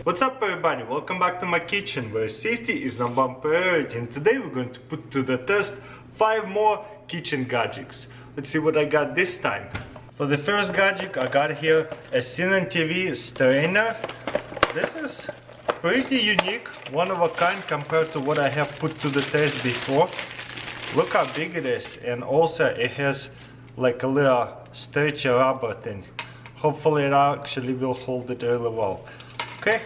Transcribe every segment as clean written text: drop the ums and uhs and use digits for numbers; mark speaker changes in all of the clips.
Speaker 1: What's up everybody, welcome back to my kitchen where safety is number one priority, and today we're going to put to the test 5 more kitchen Gajics. Let's see what I got this time. For the first Gajic I got here a cine TV strainer. This is pretty unique, one of a kind compared to what I have put to the test before. Look how big it is, and also it has like a little stretchy rubber thing. Hopefully it actually will hold it really well. Okay,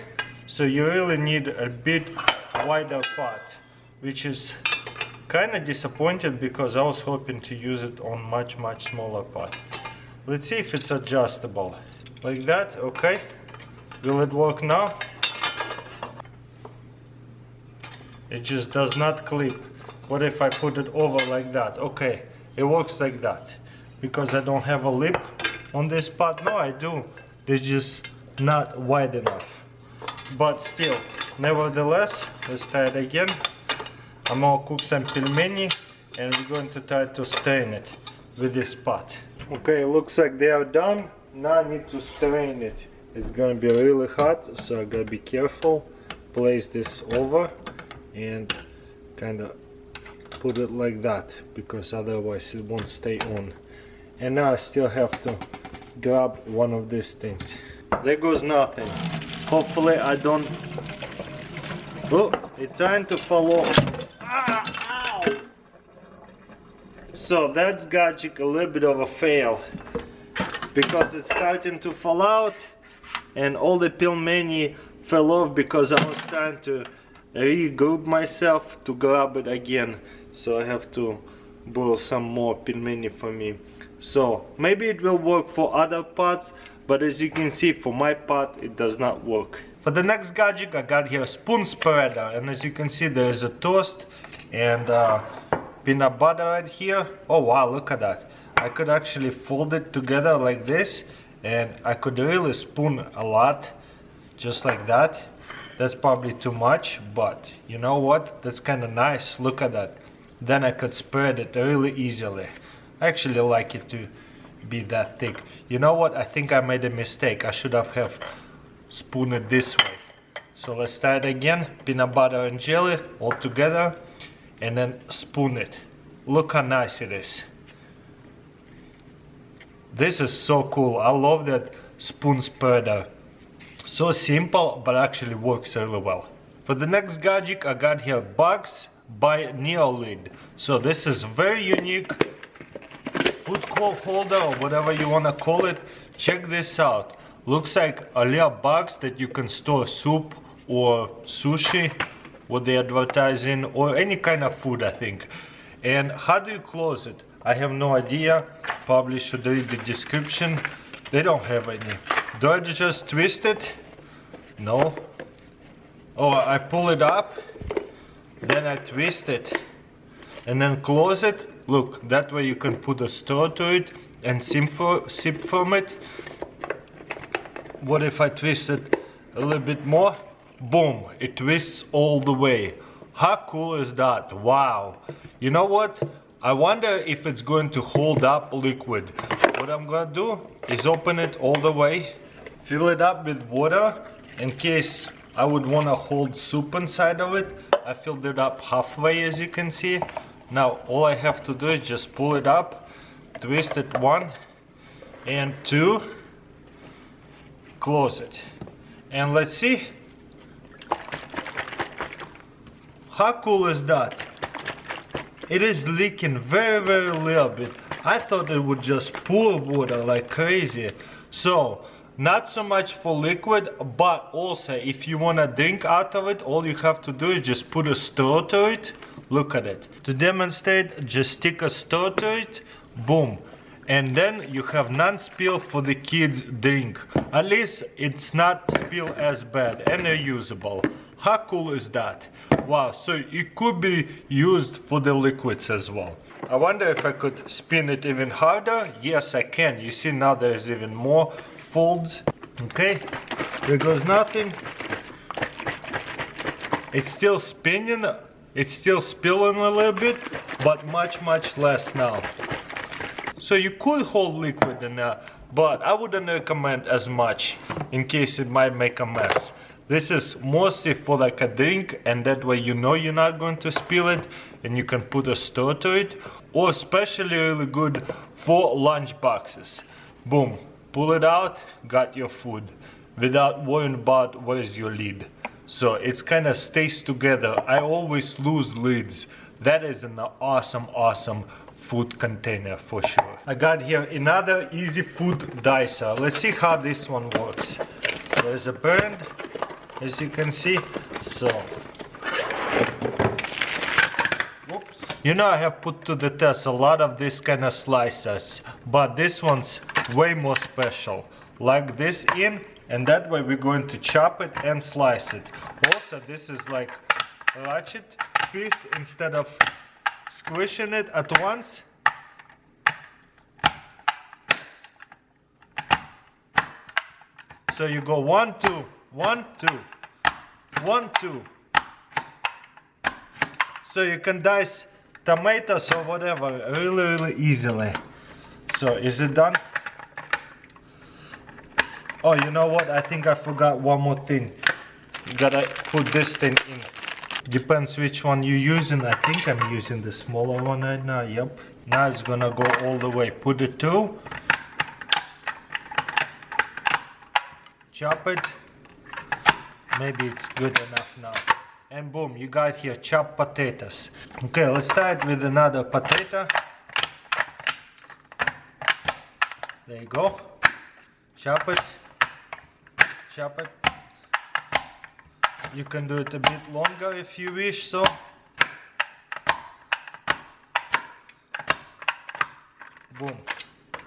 Speaker 1: so you really need a bit wider pot, which is kind of disappointed because I was hoping to use it on much smaller pot. Let's see if it's adjustable. Like that, okay. Will it work now? It just does not clip. What if I put it over like that? Okay, it works like that. Because I don't have a lip on this pot. No, I do. They're just not wide enough. But still, nevertheless, let's try it again. I'm gonna cook some pelmeni and we're going to try to strain it with this pot. Okay, looks like they are done. Now I need to strain it. It's gonna be really hot, so I gotta be careful. Place this over and kind of put it like that, because otherwise it won't stay on. And now I still have to grab one of these things. There goes nothing. Hopefully I don't... Oh, it's trying to fall off. Ah, ow! So that's Gajic a little bit of a fail, because it's starting to fall out and all the pelmeni fell off because I was trying to regroup myself to grab it again. So I have to boil some more pelmeni for me. So maybe it will work for other pots, but as you can see, for my pot it does not work. For the next Gajic I got here a spoon spreader, and as you can see there is a toast and peanut butter right here. Oh wow, look at that. I could actually fold it together like this and I could really spoon a lot, just like that. That's probably too much, but you know what, that's kind of nice. Look at that. Then I could spread it really easily. I actually like it to be that thick. You know what, I think I made a mistake. I should have spooned it this way. So let's try it again. Peanut butter and jelly all together and then spoon it. Look how nice it is. This is so cool. I love that spoon spreader. So simple, but actually works really well. For the next Gajic I got here Bugs by Neolid. So this is very unique food holder or whatever you want to call it. Check this out. Looks like a little box that you can store soup or sushi, what they advertise in, or any kind of food, I think. And how do you close it? I have no idea. Probably should read the description. They don't have any. Do I just twist it? No. Oh, I pull it up, then I twist it and then close it. Look, that way you can put a straw to it and sip from it. What if I twist it a little bit more? Boom, it twists all the way. How cool is that? Wow. You know what? I wonder if it's going to hold up liquid. What I'm gonna do is open it all the way, fill it up with water in case I would want to hold soup inside of it. I filled it up halfway, as you can see. Now all I have to do is just pull it up, twist it 1 and 2, close it, and let's see. How cool is that? It is leaking very little bit. I thought it would just pour water like crazy. So not so much for liquid, but also if you want to drink out of it, all you have to do is just put a straw to it. Look at it. To demonstrate, just stick a straw to it, boom, and then you have non-spill for the kids drink. At least it's not spill as bad and reusable. How cool is that? Wow, so it could be used for the liquids as well. I wonder if I could spin it even harder. Yes, I can. You see, now there's even more folds. Okay, there goes nothing. It's still spinning. It's still spilling a little bit, but much less now. So you could hold liquid in there, but I wouldn't recommend as much in case it might make a mess. This is mostly for like a drink, and that way you know you're not going to spill it, and you can put a straw to it. Or especially really good for lunch boxes. Boom, pull it out, got your food without worrying about where's your lid. So it's kind of stays together. I always lose lids. That is an awesome food container for sure. I got here another easy food dicer. Let's see how this one works. There's a bend, as you can see. So, whoops. You know, I have put to the test a lot of this kind of slicers, but this one's way more special. Like this in, and that way we're going to chop it and slice it. Also, this is like a ratchet piece. Instead of squishing it at once, so you go 1, 2, 1, 2, 1, 2. So you can dice tomatoes or whatever really easily. So is it done? Oh, you know what? I think I forgot one more thing. You gotta put this thing in. Depends which one you're using. I think I'm using the smaller one right now. Yep. Now it's gonna go all the way. Put it through. Chop it. Maybe it's good enough now. And boom, you got here chopped potatoes. Okay, let's start with another potato. There you go. Chop it. Chop it. You can do it a bit longer if you wish so. Boom.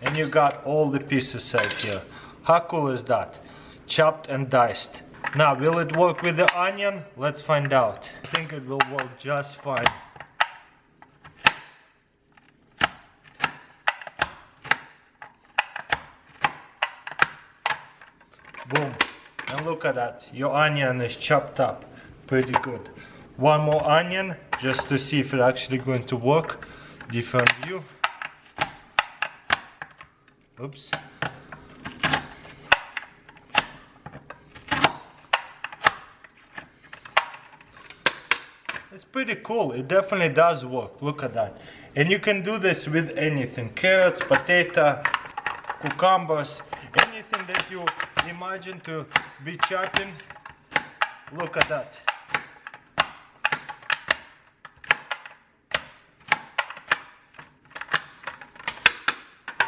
Speaker 1: And you got all the pieces right here. How cool is that? Chopped and diced. Now, will it work with the onion? Let's find out. I think it will work just fine. Boom. And look at that. Your onion is chopped up. Pretty good. One more onion, just to see if it's actually going to work. Different view. Oops. It's pretty cool. It definitely does work. Look at that. And you can do this with anything. Carrots, potato, cucumbers, anything that you imagine to be chopping. Look at that.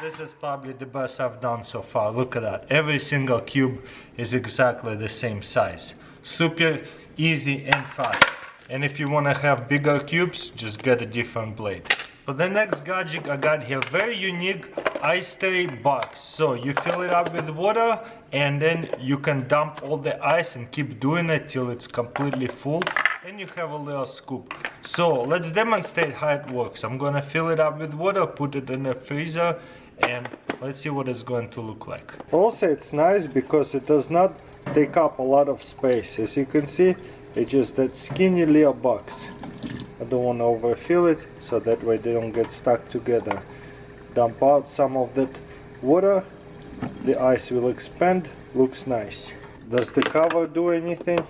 Speaker 1: This is probably the best I've done so far. Look at that. Every single cube is exactly the same size. Super easy and fast. And if you want to have bigger cubes, just get a different blade. For the next Gajic, I got here very unique ice tray box. So you fill it up with water, and then you can dump all the ice and keep doing it till it's completely full, and you have a little scoop. So let's demonstrate how it works. I'm gonna fill it up with water, put it in the freezer, and let's see what it's going to look like. Also, it's nice because it does not take up a lot of space. As you can see, it's just that skinny little box. I don't want to overfill it, so that way they don't get stuck together. Dump out some of that water, the ice will expand. Looks nice. Does the cover do anything?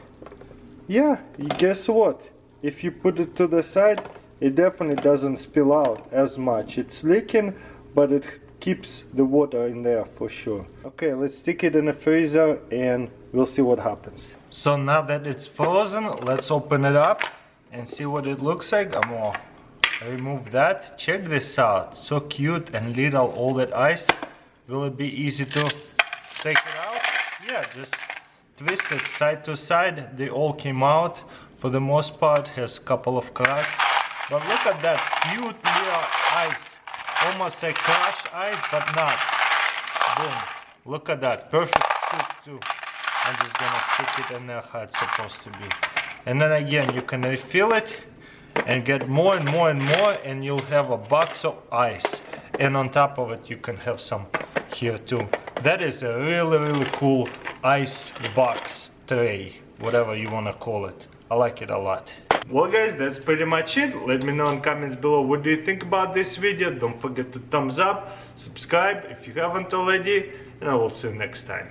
Speaker 1: Yeah, guess what? If you put it to the side, it definitely doesn't spill out as much. It's leaking, but it keeps the water in there for sure. Okay, let's stick it in the freezer and we'll see what happens. So now that it's frozen, let's open it up and see what it looks like. I'm gonna remove that. Check this out. So cute and little, all that ice. Will it be easy to take it out? Yeah, just twist it side to side. They all came out. For the most part, has a couple of cracks. But look at that cute little ice. Almost like crushed ice, but not. Boom. Look at that. Perfect scoop too. I'm just gonna stick it in there how it's supposed to be. And then again, you can refill it and get more and more and more, and you'll have a box of ice. And on top of it, you can have some here too. That is a really cool ice box tray, whatever you wanna call it. I like it a lot. Well guys, that's pretty much it. Let me know in comments below what do you think about this video. Don't forget to thumbs up, subscribe if you haven't already, and I will see you next time.